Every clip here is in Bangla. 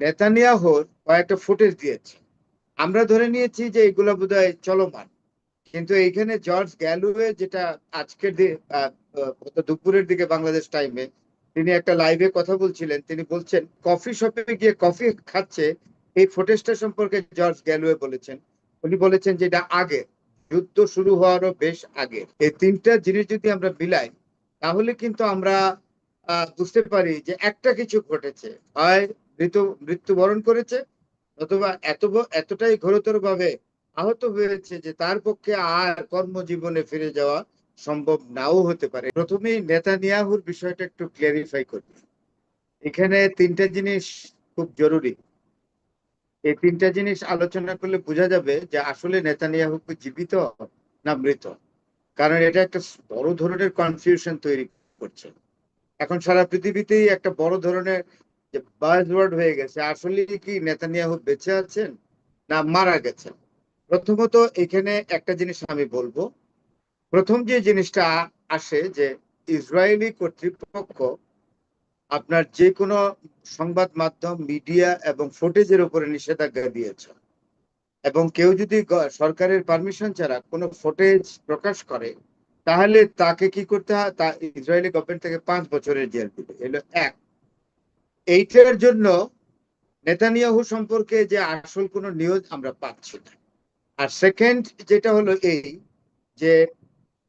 নেতানিয়াহুর কয়েকটা ফুটেজ দিয়েছে। আমরা ধরে নিয়েছি যে এগুলো বোধহয় চলমান, কিন্তু এইখানে জর্জ গ্যালওয়ে যেটা আজকের দুপুরের দিকে বাংলাদেশ টাইমে তিনি একটা লাইভে কথা বলছিলেন, তিনি বলছেন কফি শপে গিয়ে কফি খাচ্ছে। এই ফুটেজটা সম্পর্কে জর্জ গ্যালওয়ে বলেছেন, উনি বলেছেন যে এটা আগে, যুদ্ধ শুরু হওয়ারও বেশ আগে। এই তিনটা জিনিস যদি আমরা মিলাই তাহলে কিন্তু আমরা বুঝতে পারি যে একটা কিছু ঘটেছে। হয় মৃত্যুবরণ করেছে, অথবা এতটাই ঘোরতর ভাবে আহত হয়েছে যে তার পক্ষে আর কর্মজীবনে ফিরে যাওয়া সম্ভব নাও হতে পারে। প্রথমেই নেতানিয়াহুর বিষয়টা একটু ক্লিয়ারিফাই করি। এখানে তিনটা জিনিস খুব জরুরি। এই তিনটা জিনিস আলোচনা করলে বোঝা যাবে যে আসলে নেতানিয়াহু কি জীবিত না মৃত। কারণ এটা একটা বড় ধরনের কনফিউশন তৈরি করছে। এখন সারা পৃথিবীতেই একটা বড় ধরনের যে বাজওয়ার্ড হয়ে গেছে, আসলে কি নেতানিয়াহু বেঁচে আছেন না মারা গেছেন। প্রথমত এখানে একটা জিনিস আমি বলবো। প্রথম যে জিনিসটা আসে যে ইসরায়েলি কর্তৃপক্ষ আপনার যে কোনো সংবাদ মাধ্যম, মিডিয়া এবং ফুটেজের উপরে নিষেধাজ্ঞা দিয়েছে, এবং কেউ যদি সরকারের পারমিশন ছাড়া কোনো ফুটেজ প্রকাশ করে তাহলে তাকে কি করতে হয়, তা ইসরায়েলি গভর্নমেন্ট থেকে 5 বছরের জেল দিবে। এলো এক। এইটার জন্য নেতানিয়াহু সম্পর্কে যে আসল কোনো নিউজ আমরা পাচ্ছি না। আর সেকেন্ড যেটা হলো এই যে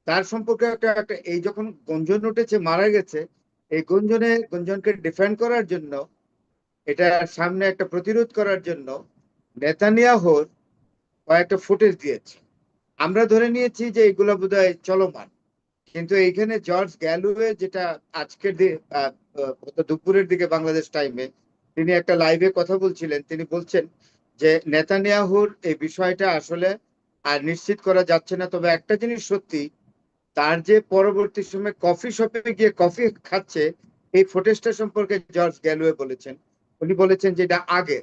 তার সম্পর্কে একটা এই যখন গুঞ্জন উঠেছে মারা গেছে, এই গুঞ্জনকে ডিফেন্ড করার জন্য, এটা সামনে একটা প্রতিরোধ করার জন্য নেতানিয়াহুর কয়েকটা ফুটেজ দিয়েছে। আমরা ধরে নিয়েছি যে এগুলো বোধহয় চলমান, কিন্তু এইখানে জর্জ গ্যালওয়ে যেটা আজকের দুপুরের দিকে বাংলাদেশ টাইমে তিনি একটা লাইভে কথা বলছিলেন, তিনি বলছেন যে নেতানিয়াহুর এই বিষয়টা আসলে আর নিশ্চিত করা যাচ্ছে না। তবে একটা জিনিস সত্যি, তার যে পরবর্তী সময় কফি শপে গিয়ে কফি খাচ্ছে, এই ফুটেজটা সম্পর্কে জর্জ গ্যালওয়ে বলেছেন, উনি বলেছেন যে এটা আগে,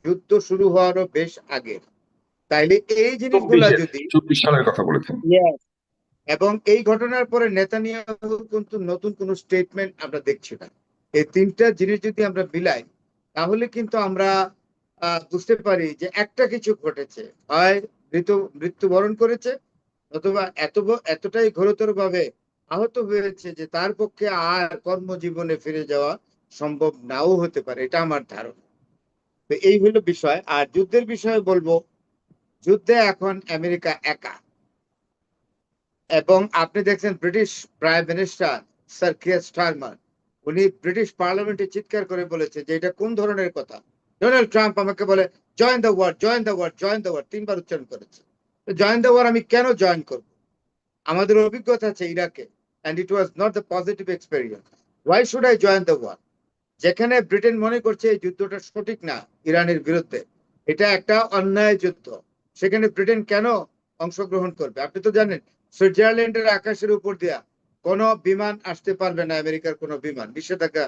যুদ্ধ শুরু হওয়ারও বেশ আগে। তাইলে এই জিনিসগুলা 24-এ যদি 24 সালের কথা বলেছেন। Yes. এবং এই ঘটনার পরে নেতানিয়াহু কিন্তু নতুন কোন স্টেটমেন্ট আমরা দেখছি না। এই তিনটা জিনিস যদি আমরা মিলাই তাহলে কিন্তু আমরা বুঝতে পারি যে একটা কিছু ঘটেছে। হয় মৃত্যুবরণ করেছে, অথবা এতটাই ঘোরতর ভাবে আহত হয়েছে যে তার পক্ষে আর কর্মজীবনে ফিরে যাওয়া সম্ভব নাও হতে পারে, এটা আমার ধারণা। তো এই হলো বিষয়। আর যুদ্ধের বিষয়ে বলবো, যুদ্ধে এখন আমেরিকা একা। এবং আপনি দেখছেন British prime minister sir Keir Starmer, উনি ব্রিটিশ পার্লামেন্টে চিৎকার করে বলেছে যে এটা কোন ধরনের কথা। ডোনাল্ড ট্রাম্প আমাকে বলে join the war, join the war, join the war, 3বার উচ্চারণ করেছে। জয়েন দ্য ওয়ার আমি কেন জয়েন করব? আমাদের অভিজ্ঞতা আছে ইরাকে, and it was not the positive experience. Why should I join the war? যেখানে ব্রিটেন মনে করছে এই যুদ্ধটা সঠিক না ইরানের বিরুদ্ধে, এটা একটা অন্যায় যুদ্ধ, সেখানে ব্রিটেন কেন অংশগ্রহণ করবে? আপনি তো জানেন সুইজারল্যান্ডের আকাশের উপর দিয়া কোনো বিমান আসতে পারবে না, আমেরিকার কোনো বিমান নিষেধাজ্ঞা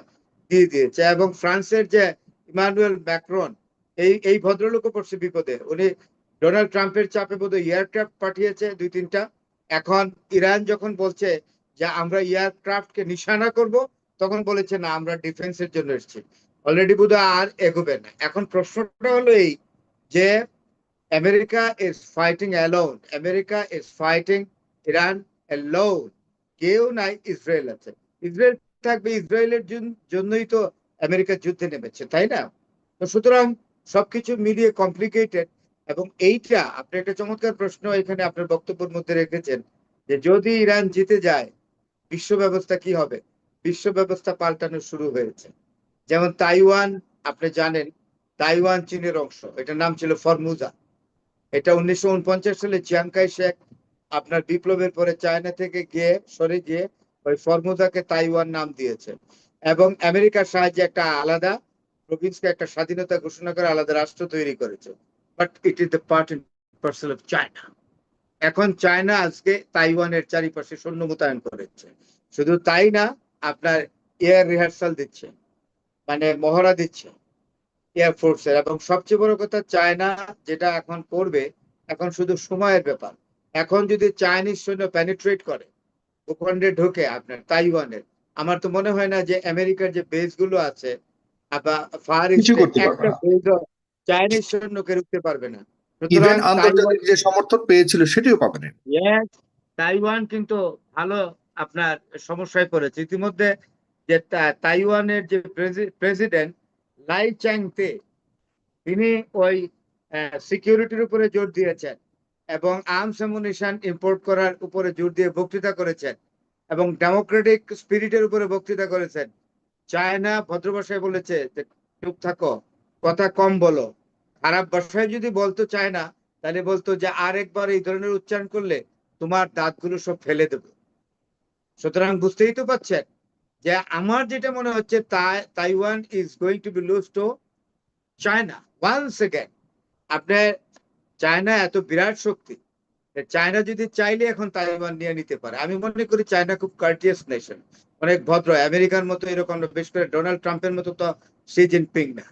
দিয়ে দিয়েছে। এবং ফ্রান্সের যে ইমানুয়েল ম্যাক্রন, এই ভদ্রলোকও পড়ছে বিপদে। উনি ডোনাল্ড ট্রাম্পের চাপে বোধহয় এয়ারক্রাফট পাঠিয়েছে 2-3টা। এখন ইরান যখন বলছে যে আমরা এয়ারক্রাফটকে নিশানা করব, তখন বলেছে না, আমরা ডিফেন্সের জন্য এসেছি। অলরেডি বোধহয় আর এগোবে না। এখন প্রশ্নটা হলো এই যে America is fighting alone, America is fighting Iran alone, কেউ নাই, ইসরায়েল আছে। ইসরায়েল থাকবে, ইসরায়েলের জন্যই তো আমেরিকা যুদ্ধে নেমেছে, তাই না? তো সুতরাং সবকিছু মিলিয়ে কমপ্লিকেটেড। এবং এইটা আপনি একটা চমৎকার প্রশ্ন এখানে আপনার বক্তব্যের মধ্যে রেখেছেন যে যদি ইরান জিতে যায় বিশ্ব ব্যবস্থা কি হবে। বিশ্ব ব্যবস্থা পাল্টানো শুরু হয়েছে। যেমন তাইওয়ান, আপনি জানেন তাইওয়ান চীনের অংশ, এটার নাম ছিল ফরমুজা। এটা 1949 সালে চিয়াংকাই শেখ আপনার বিপ্লবের পরে চায়না থেকে গিয়ে সরে গিয়ে ওই ফরমুজাকে তাইওয়ান নাম দিয়েছে, এবং আমেরিকার সাহায্যে একটা আলাদা প্রভিন্সকে একটা স্বাধীনতা ঘোষণা করে আলাদা রাষ্ট্র তৈরি করেছে। But it is the part and parcel of China. এখন চায়না আজকে তাইওয়ানের চারিপাশে সৈন্য মোতায়েন করেছে। শুধু তাই না, আপনার এয়ার রিহার্সাল দিচ্ছে, মানে মহড়া দিচ্ছে এয়ারফোর্সের। এবং সবচেয়ে বড় কথা, চায়না যেটা এখন করবে, এখন শুধু সময়ের ব্যাপার। এখন যদি চাইনিজ সৈন্য পেনিট্রেট করে, ভূখণ্ডে ঢুকে আপনার তাইওয়ানের, আমার তো মনে হয় না যে আমেরিকার যে বেস গুলো আছে ফার কিছু ইস্টে করতে পারবে একটা না। ফেজ চাইনিজ সৈন্যকে রুখতে পারবে না। ইভেন সুতরাং তাইওয়ান, আন্তর্জাতিক যে সমর্থন পেয়েছিল সেটিও পাবে না। yes, তাইওয়ান কিন্তু ভালো আপনার সমস্যায় পড়েছে ইতিমধ্যে। যে তাইওয়ানের যে প্রেসিডেন্ট লাই চ্যাংতে, তিনি ওই সিকিউরিটির উপরে জোর দিয়েছেন এবং আর্মস অ্যামুনিশন ইম্পোর্ট করার উপরে জোর দিয়ে বক্তৃতা করেছেন এবং ডেমোক্রেটিক স্পিরিটের উপরে বক্তৃতা করেছেন। চায়না ভদ্র ভাষায় বলেছে যে চুপ থাকো, কথা কম বলো। খারাপ ভাষায় যদি বলতো চায়না, তাহলে বলতো যে আরেকবার এই ধরনের উচ্চারণ করলে তোমার দাঁতগুলো সব ফেলে দেবো। সুতরাং বুঝতেই তো পারছেন যে আমার যেটা মনে হচ্ছে Taiwan is going to be lose to China once again. আপনার চায়না এত বিরাট শক্তি, চায়না যদি চাইলে এখন তাইওয়ান নিয়ে নিতে পারে। আমি মনে করি চায়না খুব কার্টিয়াস নেশন, অনেক ভদ্র, আমেরিকার মতো এরকম, বিশেষ করে ডোনাল্ড ট্রাম্পের মতো তো শি জিনপিং না,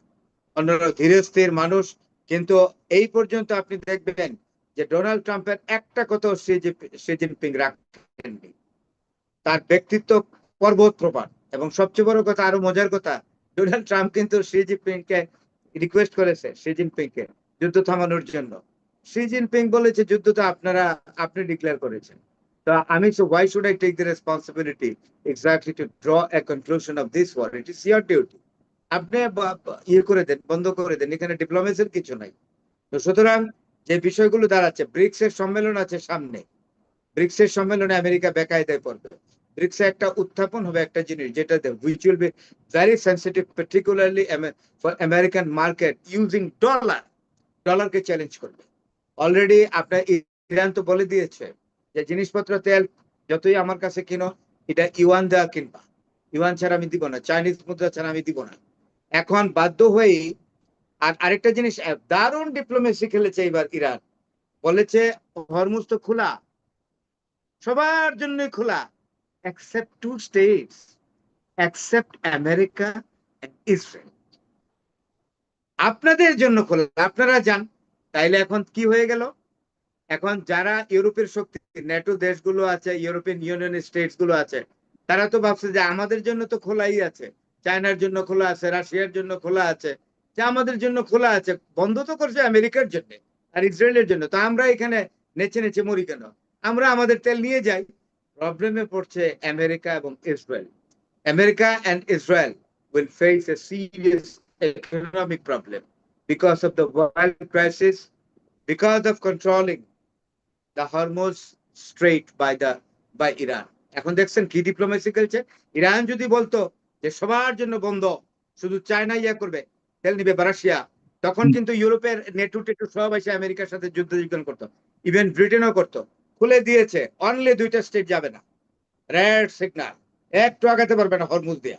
অন্যরা ধীরে স্থির মানুষ। কিন্তু এই পর্যন্ত আপনি দেখবেন যে ডোনাল্ড ট্রাম্পের একটা কথা শি জিনপিং রাখেননি। তার ব্যক্তিত্ব পর্বত প্রমাণ। এবং সবচেয়ে বড় কথা, আরো মজার কথা, ডোনাল্ড ট্রাম্প কিন্তু শি জিনপিং কে রিকোয়েস্ট করেছে, শি জিনপিং কে যুদ্ধ থামানোর জন্য। শি জিনপিং বলেছে যুদ্ধ তো আপনি ডিক্লেয়ার করেছেন, তো আমি, so why should I take the responsibility exactly to draw a conclusion of this war? It is your duty. আপনি ইয়ে করে দেন, বন্ধ করে দেন, এখানে ডিপ্লোমেসির কিছু নাই। তো সুতরাং যে বিষয়গুলো দাঁড়াচ্ছে, ব্রিক্স এর সম্মেলন আছে সামনে, ব্রিক্স এর সম্মেলনে আমেরিকা বেকায়দায় পড়বে। ব্রিক্সে একটা উত্থাপন হবে একটা জিনিস, যেটা which will be very sensitive, particularly for American market, using dollar. ডলারকে চ্যালেঞ্জ করবে। অলরেডি আপনার ইরান তো বলে দিয়েছে যে জিনিসপত্র, তেল যতই আমার কাছে কিনো, এটা ইউয়ান দেওয়া কিনবা, ইউয়ান ছাড়া আমি দিব না, চাইনিজ মুদ্রা ছাড়া আমি দিব না। এখন বাধ্য হয়েই, আর আরেকটা জিনিস, দারুণ ডিপ্লোমেসি খেলেছে এবার ইরান। বলেছে হরমুজ তো খোলা, সবার জন্য খোলা, except two states, except America and Israel. আপনাদের জন্য খোলা, আপনারা যান। তাইলে এখন কি হয়ে গেল? এখন যারা ইউরোপের শক্তি, ন্যাটো দেশগুলো আছে, ইউরোপিয়ান ইউনিয়নের স্টেটস গুলো আছে, তারা তো ভাবছে যে আমাদের জন্য তো খোলাই আছে, চায়নার জন্য খোলা আছে, রাশিয়ার জন্য খোলা আছে, যে আমাদের জন্য খোলা আছে। বন্ধ তো করছে আমেরিকার জন্য আর ইসরায়েলের জন্য, তো আমরা এখানে নেচে নেচে মরি কেন? আমরা আমাদের তেল নিয়ে যাই। প্রবলেমে পড়ছে আমেরিকা এবং Israel. America and Israel will face a serious economic problem because of the oil crisis, because of controlling the Hormuz Strait by Iran. এখন দেখছেন কি ডিপ্লোমেসি খেলছে। ইরান যদি বলতো যে সবার জন্য বন্ধ, শুধু চায়না ইয়া করবে, তেল নিবে রাশিয়া, তখন কিন্তু ইউরোপের নেটো টেটো সব এসে আমেরিকার সাথে যুদ্ধ বিজ্ঞান করতো, ইভেন ব্রিটেনও করতো। খুলে দিয়েছে, অনলি দুইটা স্টেট যাবে না, রেড সিগন্যাল, একটু আগাতে পারবে না হরমুজ দিয়া।